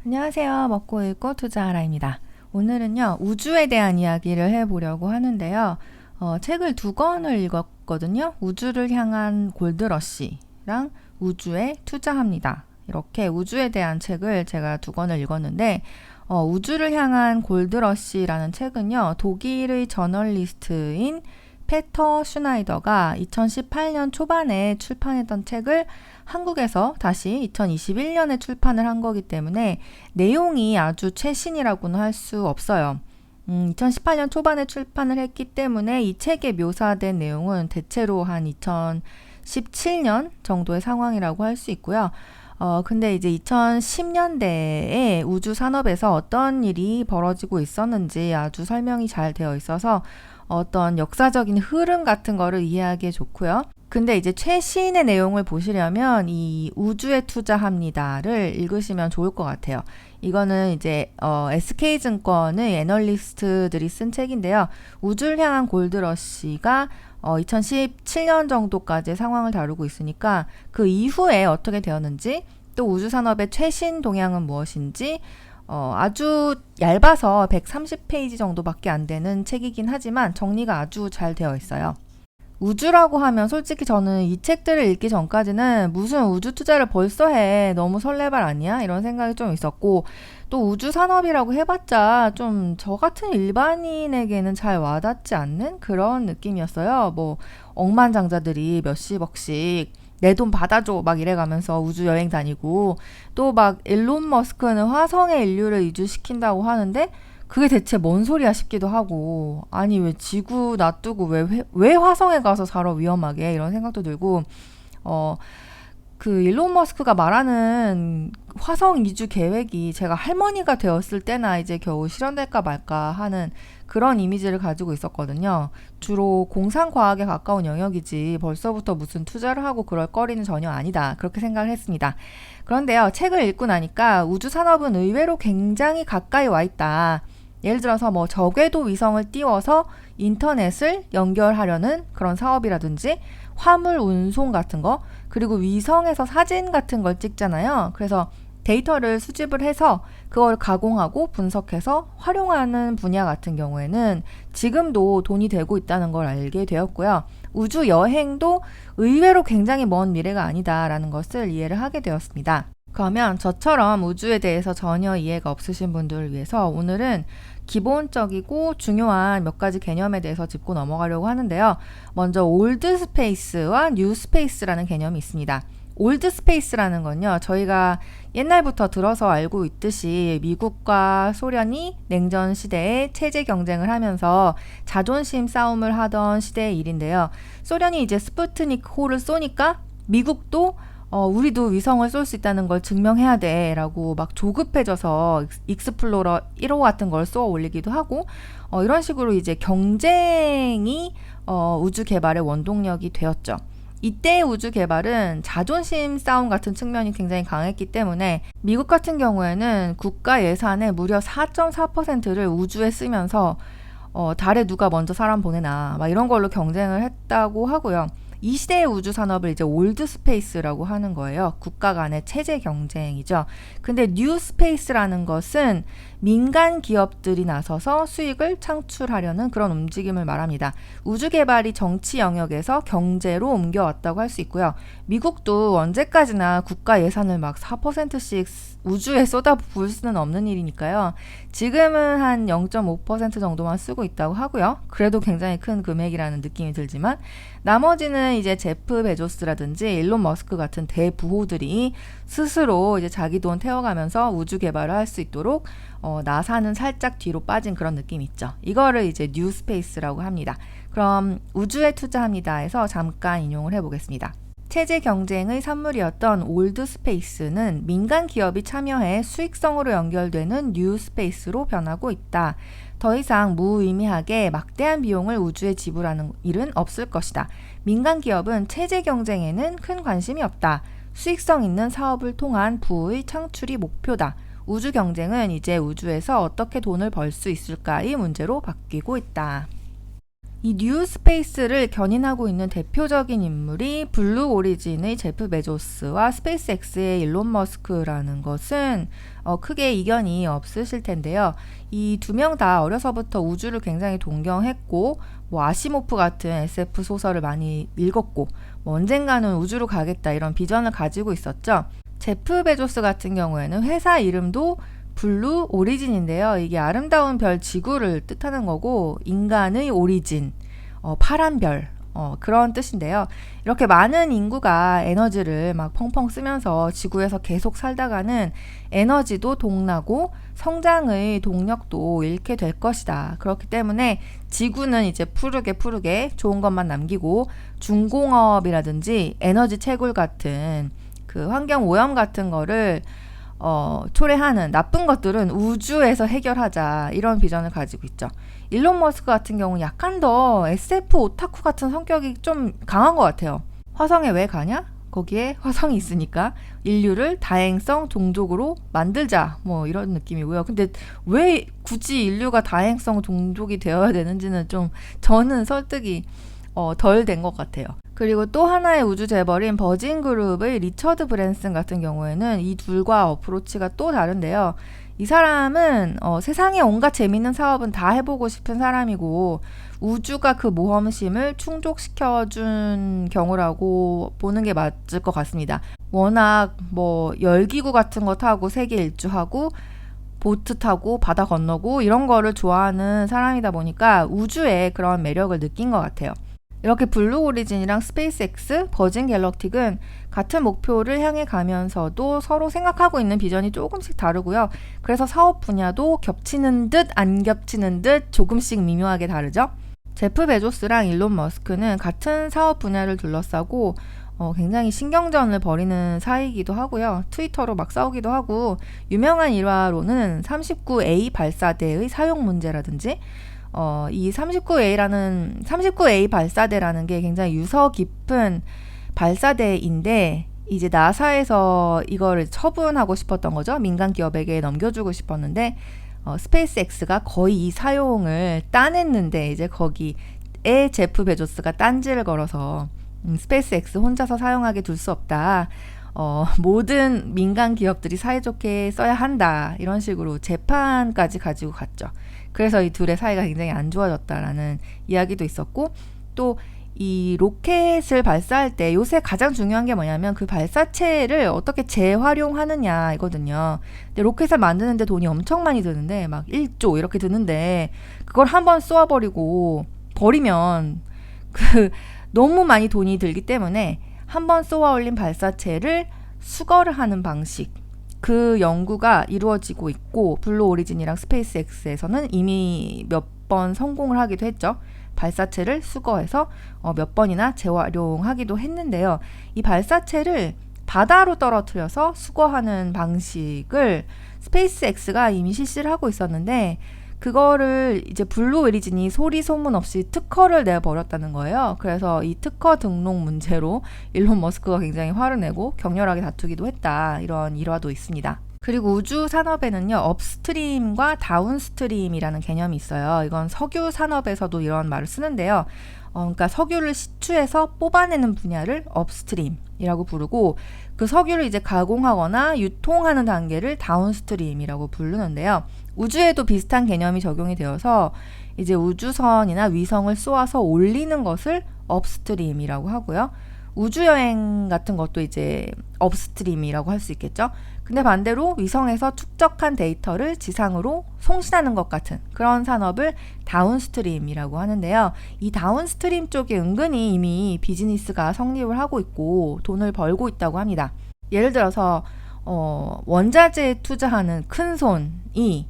안녕하세요. 먹고 읽고 투자하라입니다. 오늘은요, 우주에 대한 이야기를 해보려고 하는데요. 책을 두 권을 읽었거든요. 우주를 향한 골드러시랑 우주에 투자합니다. 이렇게 우주에 대한 책을 제가 두 권을 읽었는데, 우주를 향한 골드러시라는 책은요, 독일의 저널리스트인 페터 슈나이더가 2018년 초반에 출판했던 책을 한국에서 다시 2021년에 출판을 한 거기 때문에 내용이 아주 최신이라고는 할 수 없어요. 2018년 초반에 출판을 했기 때문에 이 책에 묘사된 내용은 대체로 한 2017년 정도의 상황이라고 할 수 있고요. 근데 이제 2010년대에 우주 산업에서 어떤 일이 벌어지고 있었는지 아주 설명이 잘 되어 있어서 어떤 역사적인 흐름 같은 거를 이해하기에 좋고요. 근데 이제 최신의 내용을 보시려면 이 우주에 투자합니다를 읽으시면 좋을 것 같아요. 이거는 이제 SK증권의 애널리스트들이 쓴 책인데요. 우주를 향한 골드러시가 2017년 정도까지의 상황을 다루고 있으니까 그 이후에 어떻게 되었는지 또 우주산업의 최신 동향은 무엇인지 아주 얇아서 130페이지 정도밖에 안 되는 책이긴 하지만 정리가 아주 잘 되어 있어요. 우주라고 하면 솔직히 저는 이 책들을 읽기 전까지는 무슨 우주 투자를 벌써 해. 너무 설레발 아니야? 이런 생각이 좀 있었고 또 우주 산업이라고 해봤자 좀 저 같은 일반인에게는 잘 와닿지 않는 그런 느낌이었어요. 뭐 억만장자들이 몇십억씩 내 돈 받아줘 막 이래가면서 우주 여행 다니고 또 막 일론 머스크는 화성에 인류를 이주시킨다고 하는데 그게 대체 뭔 소리야 싶기도 하고 아니 왜 지구 놔두고 왜 화성에 가서 살아 위험하게 이런 생각도 들고 그 일론 머스크가 말하는 화성 이주 계획이 제가 할머니가 되었을 때나 이제 겨우 실현될까 말까 하는 그런 이미지를 가지고 있었거든요. 주로 공상과학에 가까운 영역이지 벌써부터 무슨 투자를 하고 그럴 거리는 전혀 아니다. 그렇게 생각을 했습니다. 그런데요, 책을 읽고 나니까 우주 산업은 의외로 굉장히 가까이 와 있다. 예를 들어서 뭐 저궤도 위성을 띄워서 인터넷을 연결하려는 그런 사업이라든지 화물 운송 같은 거, 그리고 위성에서 사진 같은 걸 찍잖아요. 그래서 데이터를 수집을 해서 그걸 가공하고 분석해서 활용하는 분야 같은 경우에는 지금도 돈이 되고 있다는 걸 알게 되었고요. 우주 여행도 의외로 굉장히 먼 미래가 아니다라는 것을 이해를 하게 되었습니다. 그러면 저처럼 우주에 대해서 전혀 이해가 없으신 분들을 위해서 오늘은 기본적이고 중요한 몇 가지 개념에 대해서 짚고 넘어가려고 하는데요. 먼저 올드 스페이스와 뉴 스페이스라는 개념이 있습니다. 올드 스페이스라는 건요, 저희가 옛날부터 들어서 알고 있듯이 미국과 소련이 냉전 시대에 체제 경쟁을 하면서 자존심 싸움을 하던 시대의 일인데요. 소련이 이제 스푸트니크호를 쏘니까 미국도 우리도 위성을 쏠 수 있다는 걸 증명해야 돼 라고 막 조급해져서 익스플로러 1호 같은 걸 쏘아 올리기도 하고 이런 식으로 이제 경쟁이 우주 개발의 원동력이 되었죠. 이때의 우주 개발은 자존심 싸움 같은 측면이 굉장히 강했기 때문에 미국 같은 경우에는 국가 예산의 무려 4.4%를 우주에 쓰면서 달에 누가 먼저 사람 보내나 막 이런 걸로 경쟁을 했다고 하고요. 이 시대의 우주 산업을 이제 올드 스페이스라고 하는 거예요. 국가 간의 체제 경쟁이죠. 근데 뉴 스페이스라는 것은 민간 기업들이 나서서 수익을 창출하려는 그런 움직임을 말합니다. 우주 개발이 정치 영역에서 경제로 옮겨왔다고 할 수 있고요. 미국도 언제까지나 국가 예산을 막 4%씩 우주에 쏟아부을 수는 없는 일이니까요. 지금은 한 0.5% 정도만 쓰고 있다고 하고요. 그래도 굉장히 큰 금액이라는 느낌이 들지만 나머지는 이제 제프 베조스라든지 일론 머스크 같은 대부호들이 스스로 이제 자기 돈 태워가면서 우주 개발을 할 수 있도록 나사는 살짝 뒤로 빠진 그런 느낌이 있죠. 이거를 이제 뉴 스페이스라고 합니다. 그럼 우주에 투자합니다에서 잠깐 인용을 해보겠습니다. 체제 경쟁의 산물이었던 올드 스페이스는 민간 기업이 참여해 수익성으로 연결되는 뉴 스페이스로 변하고 있다. 더 이상 무의미하게 막대한 비용을 우주에 지불하는 일은 없을 것이다. 민간 기업은 체제 경쟁에는 큰 관심이 없다. 수익성 있는 사업을 통한 부의 창출이 목표다. 우주 경쟁은 이제 우주에서 어떻게 돈을 벌 수 있을까의 문제로 바뀌고 있다. 이 뉴 스페이스를 견인하고 있는 대표적인 인물이 블루 오리진의 제프 베조스와 스페이스X의 일론 머스크라는 것은 크게 이견이 없으실 텐데요. 이 두 명 다 어려서부터 우주를 굉장히 동경했고 아시모프 같은 SF 소설을 많이 읽었고 언젠가는 우주로 가겠다 이런 비전을 가지고 있었죠. 제프 베조스 같은 경우에는 회사 이름도 블루 오리진인데요. 이게 아름다운 별 지구를 뜻하는 거고 인간의 오리진, 파란 별 그런 뜻인데요. 이렇게 많은 인구가 에너지를 막 펑펑 쓰면서 지구에서 계속 살다가는 에너지도 동나고 성장의 동력도 잃게 될 것이다. 그렇기 때문에 지구는 이제 푸르게 좋은 것만 남기고 중공업이라든지 에너지 채굴 같은 그 환경 오염 같은 거를 초래하는 나쁜 것들은 우주에서 해결하자 이런 비전을 가지고 있죠. 일론 머스크 같은 경우는 약간 더 SF 오타쿠 같은 성격이 좀 강한 것 같아요. 화성에 왜 가냐? 거기에 화성이 있으니까 인류를 다행성 종족으로 만들자 뭐 이런 느낌이고요. 근데 왜 굳이 인류가 다행성 종족이 되어야 되는지는 좀 저는 설득이 덜 된 것 같아요. 그리고 또 하나의 우주 재벌인 버진 그룹의 리처드 브랜슨 같은 경우에는 이 둘과 어프로치가 또 다른데요. 이 사람은 세상에 온갖 재밌는 사업은 다 해보고 싶은 사람이고 우주가 그 모험심을 충족시켜준 경우라고 보는 게 맞을 것 같습니다. 워낙 열기구 같은 거 타고 세계 일주하고 보트 타고 바다 건너고 이런 거를 좋아하는 사람이다 보니까 우주에 그런 매력을 느낀 것 같아요. 이렇게 블루 오리진이랑 스페이스X, 버진 갤럭틱은 같은 목표를 향해 가면서도 서로 생각하고 있는 비전이 조금씩 다르고요. 그래서 사업 분야도 겹치는 듯 안 겹치는 듯 조금씩 미묘하게 다르죠. 제프 베조스랑 일론 머스크는 같은 사업 분야를 둘러싸고 굉장히 신경전을 벌이는 사이이기도 하고요. 트위터로 막 싸우기도 하고 유명한 일화로는 39A 발사대의 사용 문제라든지 이 39A 발사대라는 게 굉장히 유서 깊은 발사대인데 이제 나사에서 이거를 처분하고 싶었던 거죠. 민간 기업에게 넘겨주고 싶었는데 스페이스X가 거의 이 사용을 따냈는데 이제 거기에 제프 베조스가 딴지를 걸어서 스페이스X 혼자서 사용하게 둘 수 없다. 모든 민간 기업들이 사이좋게 써야 한다. 이런 식으로 재판까지 가지고 갔죠. 그래서 이 둘의 사이가 굉장히 안 좋아졌다라는 이야기도 있었고 또 이 로켓을 발사할 때 요새 가장 중요한 게 뭐냐면 그 발사체를 어떻게 재활용하느냐 이거든요. 근데 로켓을 만드는데 돈이 엄청 많이 드는데 막 1조 이렇게 드는데 그걸 한번 쏘아버리고 버리면 너무 많이 돈이 들기 때문에 한번 쏘아 올린 발사체를 수거를 하는 방식 그 연구가 이루어지고 있고 블루 오리진이랑 스페이스X에서는 이미 몇 번 성공을 하기도 했죠. 발사체를 수거해서 몇 번이나 재활용하기도 했는데요. 이 발사체를 바다로 떨어뜨려서 수거하는 방식을 스페이스X가 이미 실시를 하고 있었는데 그거를 이제 블루 오리진이 소리 소문 없이 특허를 내버렸다는 거예요. 그래서 이 특허 등록 문제로 일론 머스크가 굉장히 화를 내고 격렬하게 다투기도 했다. 이런 일화도 있습니다. 그리고 우주 산업에는요, 업스트림과 다운스트림이라는 개념이 있어요. 이건 석유 산업에서도 이런 말을 쓰는데요. 그러니까 석유를 시추해서 뽑아내는 분야를 업스트림이라고 부르고 그 석유를 이제 가공하거나 유통하는 단계를 다운스트림이라고 부르는데요. 우주에도 비슷한 개념이 적용이 되어서 이제 우주선이나 위성을 쏘아서 올리는 것을 업스트림이라고 하고요. 우주여행 같은 것도 이제 업스트림이라고 할 수 있겠죠. 근데 반대로 위성에서 축적한 데이터를 지상으로 송신하는 것 같은 그런 산업을 다운스트림이라고 하는데요. 이 다운스트림 쪽에 은근히 이미 비즈니스가 성립을 하고 있고 돈을 벌고 있다고 합니다. 예를 들어서 원자재에 투자하는 큰 손이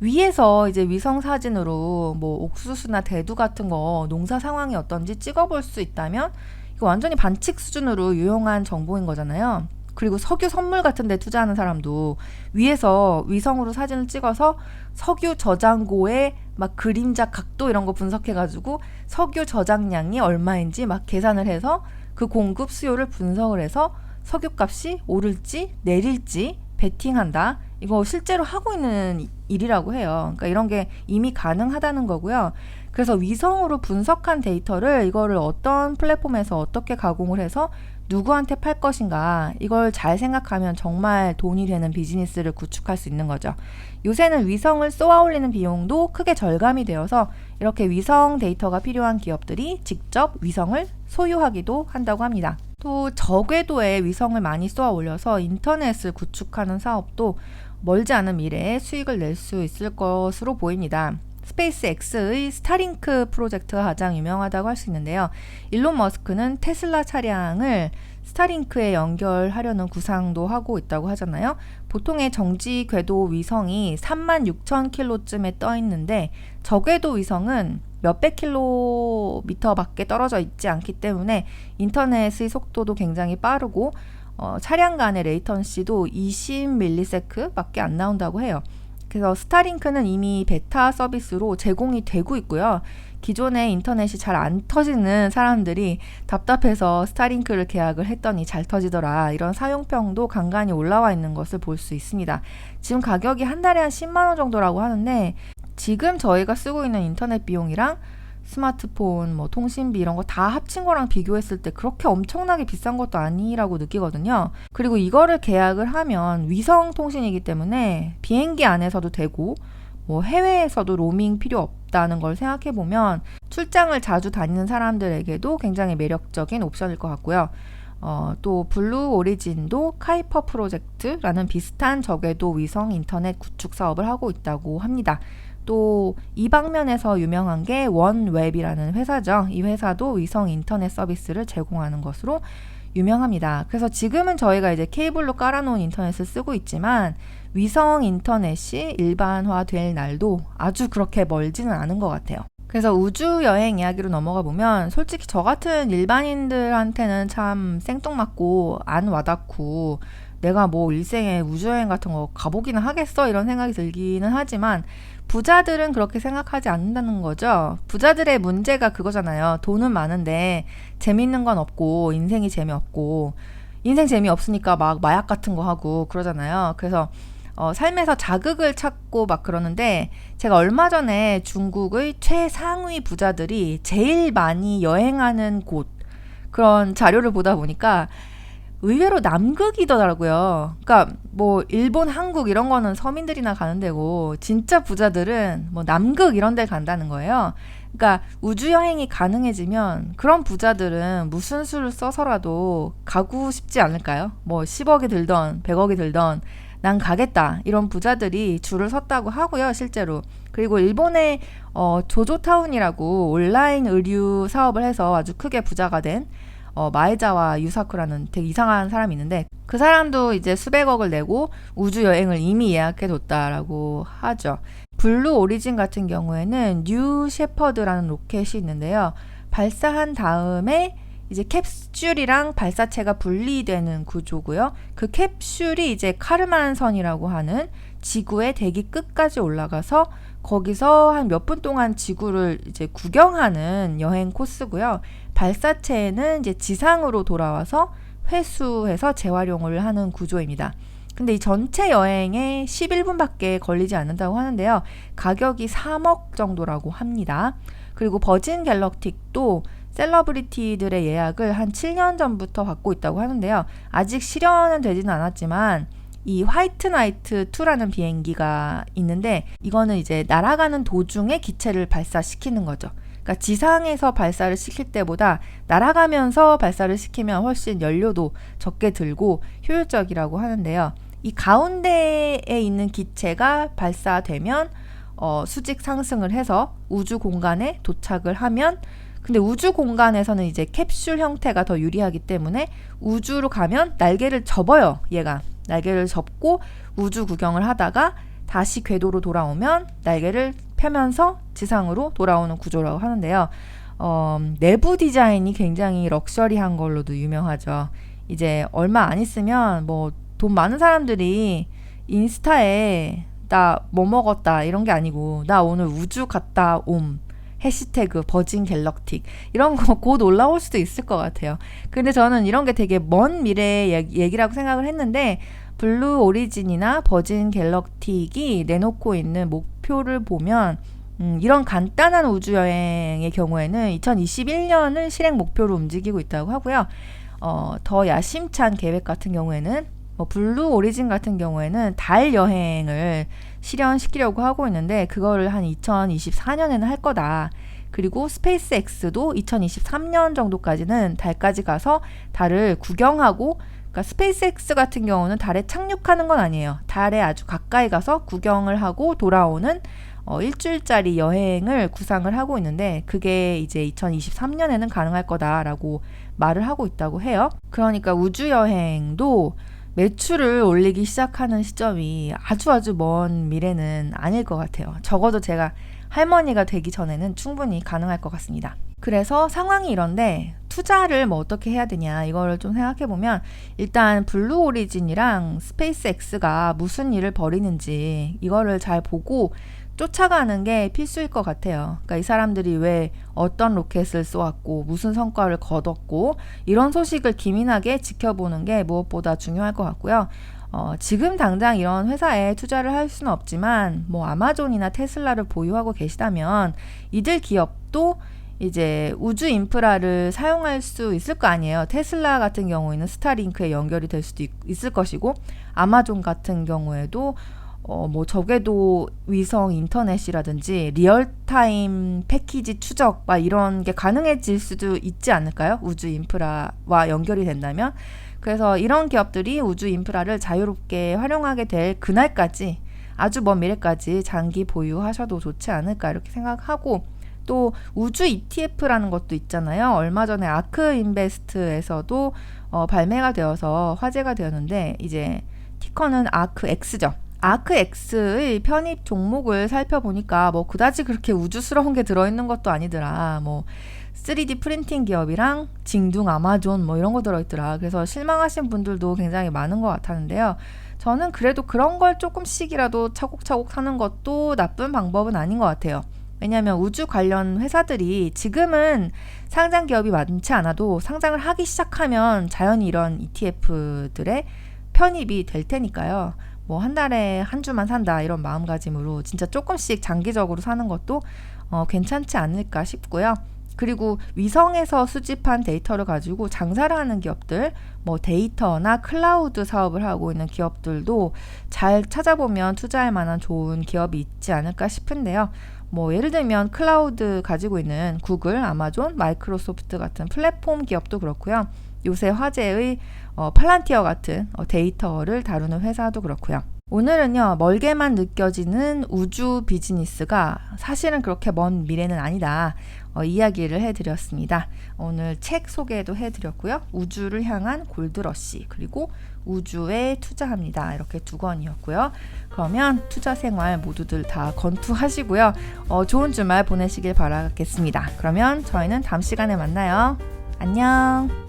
위에서 이제 위성 사진으로 뭐 옥수수나 대두 같은 거 농사 상황이 어떤지 찍어볼 수 있다면 이거 완전히 반칙 수준으로 유용한 정보인 거잖아요. 그리고 석유 선물 같은 데 투자하는 사람도 위에서 위성으로 사진을 찍어서 석유 저장고의 막 그림자 각도 이런 거 분석해가지고 석유 저장량이 얼마인지 막 계산을 해서 그 공급 수요를 분석을 해서 석유값이 오를지 내릴지 베팅한다. 이거 실제로 하고 있는 일이라고 해요. 그러니까 이런 게 이미 가능하다는 거고요. 그래서 위성으로 분석한 데이터를 이거를 어떤 플랫폼에서 어떻게 가공을 해서 누구한테 팔 것인가, 이걸 잘 생각하면 정말 돈이 되는 비즈니스를 구축할 수 있는 거죠. 요새는 위성을 쏘아 올리는 비용도 크게 절감이 되어서 이렇게 위성 데이터가 필요한 기업들이 직접 위성을 소유하기도 한다고 합니다. 또 저궤도에 위성을 많이 쏘아 올려서 인터넷을 구축하는 사업도 멀지 않은 미래에 수익을 낼 수 있을 것으로 보입니다. 스페이스X의 스타링크 프로젝트가 가장 유명하다고 할 수 있는데요. 일론 머스크는 테슬라 차량을 스타링크에 연결하려는 구상도 하고 있다고 하잖아요. 보통의 정지 궤도 위성이 36,000km쯤에 떠 있는데 저궤도 위성은 몇백 킬로미터밖에 떨어져 있지 않기 때문에 인터넷의 속도도 굉장히 빠르고 차량 간의 레이턴시도 20ms밖에 안 나온다고 해요. 그래서 스타링크는 이미 베타 서비스로 제공이 되고 있고요. 기존에 인터넷이 잘 안 터지는 사람들이 답답해서 스타링크를 계약을 했더니 잘 터지더라, 이런 사용평도 간간히 올라와 있는 것을 볼 수 있습니다. 지금 가격이 한 달에 한 10만 원 정도라고 하는데, 지금 저희가 쓰고 있는 인터넷 비용이랑 스마트폰, 통신비 이런 거 다 합친 거랑 비교했을 때 그렇게 엄청나게 비싼 것도 아니라고 느끼거든요. 그리고 이거를 계약을 하면 위성 통신이기 때문에 비행기 안에서도 되고 해외에서도 로밍 필요 없다는 걸 생각해보면 출장을 자주 다니는 사람들에게도 굉장히 매력적인 옵션일 것 같고요. 또 블루 오리진도 카이퍼 프로젝트라는 비슷한 저궤도 위성 인터넷 구축 사업을 하고 있다고 합니다. 또 이 방면에서 유명한 게 원웹이라는 회사죠. 이 회사도 위성 인터넷 서비스를 제공하는 것으로 유명합니다. 그래서 지금은 저희가 이제 케이블로 깔아놓은 인터넷을 쓰고 있지만 위성 인터넷이 일반화될 날도 아주 그렇게 멀지는 않은 것 같아요. 그래서 우주 여행 이야기로 넘어가 보면 솔직히 저 같은 일반인들한테는 참 생뚱맞고 안 와닿고 내가 일생에 우주여행 같은 거 가보기는 하겠어, 이런 생각이 들기는 하지만 부자들은 그렇게 생각하지 않는다는 거죠. 부자들의 문제가 그거잖아요. 돈은 많은데 재밌는 건 없고 인생이 재미없고, 인생 재미없으니까 막 마약 같은 거 하고 그러잖아요. 그래서 삶에서 자극을 찾고 막 그러는데, 제가 얼마 전에 중국의 최상위 부자들이 제일 많이 여행하는 곳, 그런 자료를 보다 보니까 의외로 남극이더라고요. 그러니까 일본, 한국 이런 거는 서민들이나 가는 데고, 진짜 부자들은 남극 이런 데 간다는 거예요. 그러니까 우주 여행이 가능해지면 그런 부자들은 무슨 수를 써서라도 가고 싶지 않을까요? 10억이 들던 100억이 들던 난 가겠다, 이런 부자들이 줄을 섰다고 하고요, 실제로. 그리고 일본의 조조타운이라고 온라인 의류 사업을 해서 아주 크게 부자가 된 마에자와 유사쿠라는 되게 이상한 사람이 있는데, 그 사람도 이제 수백억을 내고 우주 여행을 이미 예약해 뒀다라고 하죠. 블루 오리진 같은 경우에는 뉴 셰퍼드라는 로켓이 있는데요. 발사한 다음에 이제 캡슐이랑 발사체가 분리되는 구조고요. 그 캡슐이 이제 카르만선이라고 하는 지구의 대기 끝까지 올라가서 거기서 한 몇 분 동안 지구를 이제 구경하는 여행 코스고요. 발사체는 이제 지상으로 돌아와서 회수해서 재활용을 하는 구조입니다. 근데 이 전체 여행에 11분밖에 걸리지 않는다고 하는데요. 가격이 3억 정도라고 합니다. 그리고 버진 갤럭틱도 셀러브리티들의 예약을 한 7년 전부터 받고 있다고 하는데요. 아직 실현은 되지는 않았지만 이 화이트 나이트 2라는 비행기가 있는데, 이거는 이제 날아가는 도중에 기체를 발사시키는 거죠. 그러니까 지상에서 발사를 시킬 때보다 날아가면서 발사를 시키면 훨씬 연료도 적게 들고 효율적이라고 하는데요. 이 가운데에 있는 기체가 발사되면 수직 상승을 해서 우주 공간에 도착을 하면, 근데 우주 공간에서는 이제 캡슐 형태가 더 유리하기 때문에 우주로 가면 날개를 접어요. 얘가 날개를 접고 우주 구경을 하다가 다시 궤도로 돌아오면 날개를 펴면서 지상으로 돌아오는 구조라고 하는데요. 내부 디자인이 굉장히 럭셔리한 걸로도 유명하죠. 이제 얼마 안 있으면 돈 많은 사람들이 인스타에 나 뭐 먹었다 이런 게 아니고 나 오늘 우주 갔다 옴 해시태그 버진 갤럭틱 이런 거 곧 올라올 수도 있을 것 같아요. 근데 저는 이런 게 되게 먼 미래의 얘기라고 생각을 했는데 블루 오리진이나 버진 갤럭틱이 내놓고 있는 목표를 보면 이런 간단한 우주여행의 경우에는 2021년을 실행 목표로 움직이고 있다고 하고요. 더 야심찬 계획 같은 경우에는 블루 오리진 같은 경우에는 달 여행을 실현시키려고 하고 있는데 그거를 한 2024년에는 할 거다. 그리고 스페이스X도 2023년 정도까지는 달까지 가서 달을 구경하고, 그러니까 스페이스X 같은 경우는 달에 착륙하는 건 아니에요. 달에 아주 가까이 가서 구경을 하고 돌아오는 일주일짜리 여행을 구상을 하고 있는데 그게 이제 2023년에는 가능할 거다라고 말을 하고 있다고 해요. 그러니까 우주여행도 매출을 올리기 시작하는 시점이 아주 먼 미래는 아닐 것 같아요. 적어도 제가 할머니가 되기 전에는 충분히 가능할 것 같습니다. 그래서 상황이 이런데 투자를 어떻게 해야 되냐 이거를 좀 생각해 보면 일단 블루 오리진이랑 스페이스X가 무슨 일을 벌이는지 이거를 잘 보고 쫓아가는 게 필수일 것 같아요. 그러니까 이 사람들이 왜 어떤 로켓을 쏘았고 무슨 성과를 거뒀고 이런 소식을 기민하게 지켜보는 게 무엇보다 중요할 것 같고요. 지금 당장 이런 회사에 투자를 할 수는 없지만 아마존이나 테슬라를 보유하고 계시다면 이들 기업도 이제 우주 인프라를 사용할 수 있을 거 아니에요. 테슬라 같은 경우에는 스타링크에 연결이 될 수도 있을 것이고 아마존 같은 경우에도 적게도 위성 인터넷이라든지 리얼타임 패키지 추적 이런 게 가능해질 수도 있지 않을까요? 우주 인프라와 연결이 된다면. 그래서 이런 기업들이 우주 인프라를 자유롭게 활용하게 될 그날까지 아주 먼 미래까지 장기 보유하셔도 좋지 않을까 이렇게 생각하고, 또 우주 ETF라는 것도 있잖아요. 얼마 전에 아크인베스트에서도 발매가 되어서 화제가 되었는데 이제 티커는 아크X죠. 아크X의 편입 종목을 살펴보니까 그다지 그렇게 우주스러운 게 들어있는 것도 아니더라. 3D 프린팅 기업이랑 징둥 아마존 이런 거 들어있더라. 그래서 실망하신 분들도 굉장히 많은 것 같았는데요. 저는 그래도 그런 걸 조금씩이라도 차곡차곡 사는 것도 나쁜 방법은 아닌 것 같아요. 왜냐하면 우주 관련 회사들이 지금은 상장 기업이 많지 않아도 상장을 하기 시작하면 자연히 이런 ETF들의 편입이 될 테니까요. 한 달에 한 주만 산다 이런 마음가짐으로 진짜 조금씩 장기적으로 사는 것도 괜찮지 않을까 싶고요. 그리고 위성에서 수집한 데이터를 가지고 장사를 하는 기업들, 데이터나 클라우드 사업을 하고 있는 기업들도 잘 찾아보면 투자할 만한 좋은 기업이 있지 않을까 싶은데요. 예를 들면 클라우드 가지고 있는 구글, 아마존, 마이크로소프트 같은 플랫폼 기업도 그렇고요. 요새 화제의 팔란티어 같은 데이터를 다루는 회사도 그렇고요. 오늘은요, 멀게만 느껴지는 우주 비즈니스가 사실은 그렇게 먼 미래는 아니다. 이야기를 해드렸습니다. 오늘 책 소개도 해드렸고요. 우주를 향한 골드러시, 그리고 우주에 투자합니다. 이렇게 두 권이었고요. 그러면 투자 생활 모두들 다 건투하시고요. 좋은 주말 보내시길 바라겠습니다. 그러면 저희는 다음 시간에 만나요. 안녕.